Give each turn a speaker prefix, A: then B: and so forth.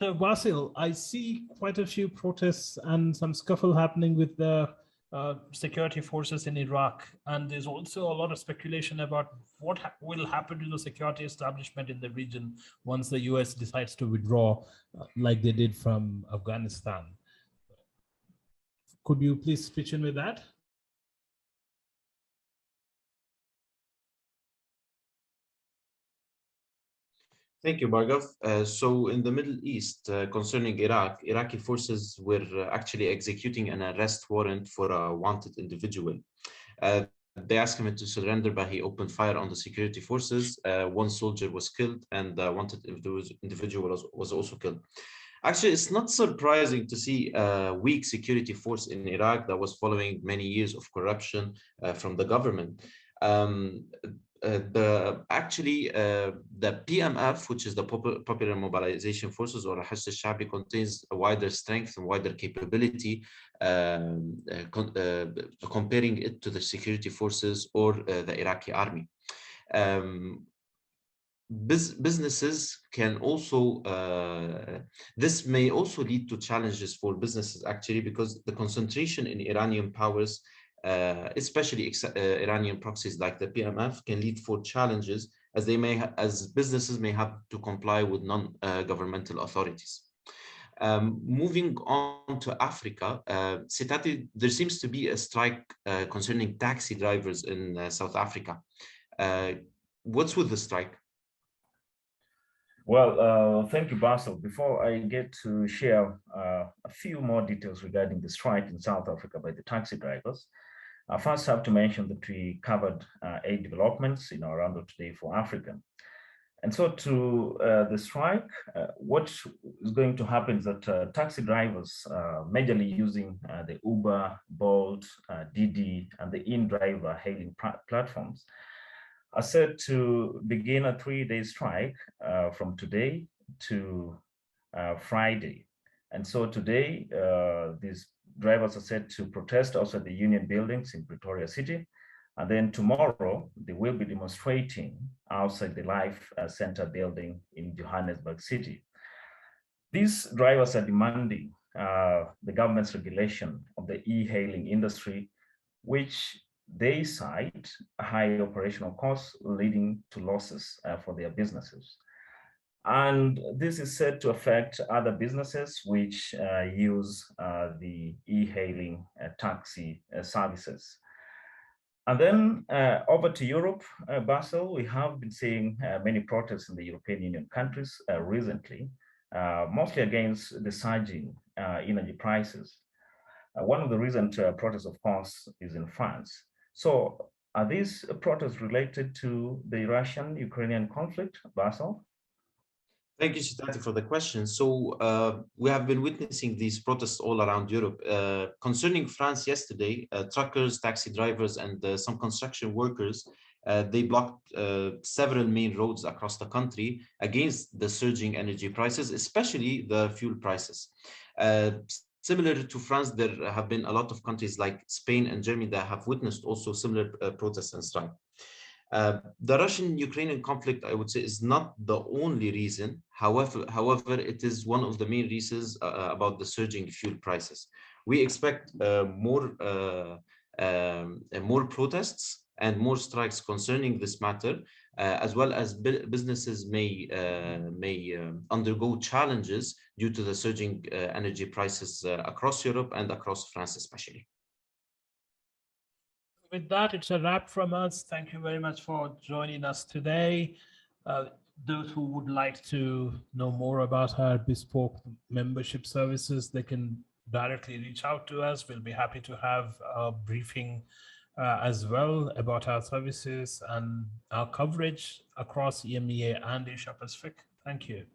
A: So, Bassel, I see quite a few protests and some scuffle happening with the security forces in Iraq. And there's also a lot of speculation about what will happen to the security establishment in the region once the US decides to withdraw, like they did from Afghanistan. Could you please pitch in with that?
B: Thank you, Bhargav. So in the Middle East, concerning Iraq, Iraqi forces were actually executing an arrest warrant for a wanted individual. They asked him to surrender, but he opened fire on the security forces. One soldier was killed, and the wanted individual was also killed. Actually, it's not surprising to see a weak security force in Iraq that was following many years of corruption from the government. The PMF, which is the Popular Mobilization Forces, or Hashd al-Sha'bi, contains a wider strength and wider capability, comparing it to the security forces or the Iraqi army. Businesses can also, this may also lead to challenges for businesses, actually, because the concentration in Iranian powers, especially Iranian proxies like the PMF, can lead for challenges as businesses may have to comply with non-governmental authorities. Moving on to Africa, Sitati, there seems to be a strike concerning taxi drivers in South Africa. What's with the strike?
C: Well, thank you, Bassel. Before I get to share a few more details regarding the strike in South Africa by the taxi drivers, I first have to mention that we covered 8 developments in our roundup today for Africa. And so to the strike, what is going to happen is that taxi drivers, majorly using the Uber, Bolt, Didi, and the InDriver hailing platforms, are set to begin a 3-day strike from today to Friday. And so today, these drivers are set to protest outside the union buildings in Pretoria City. And then tomorrow, they will be demonstrating outside the Life Center building in Johannesburg City. These drivers are demanding the government's regulation of the e-hailing industry, which they cite high operational costs leading to losses for their businesses. And this is said to affect other businesses which use the e-hailing taxi services. And then over to Europe, Bassel, we have been seeing many protests in the European Union countries recently, mostly against the surging energy prices. One of the recent protests, of course, is in France. So are these protests related to the Russian-Ukrainian conflict, Bassel?
B: Thank you, Sitati, for the question. So we have been witnessing these protests all around Europe. Concerning France yesterday, truckers, taxi drivers, and some construction workers, they blocked several main roads across the country against the surging energy prices, especially the fuel prices. Similar to France, there have been a lot of countries like Spain and Germany that have witnessed also similar protests and strike. The Russian-Ukrainian conflict, I would say, is not the only reason. However, it is one of the main reasons about the surging fuel prices. We expect more protests and more strikes concerning this matter, as well as businesses may undergo challenges due to the surging energy prices across Europe and across France especially.
A: With that, it's a wrap from us. Thank you very much for joining us today. Those who would like to know more about our bespoke membership services, they can directly reach out to us. We'll be happy to have a briefing as well about our services and our coverage across EMEA and Asia Pacific. Thank you.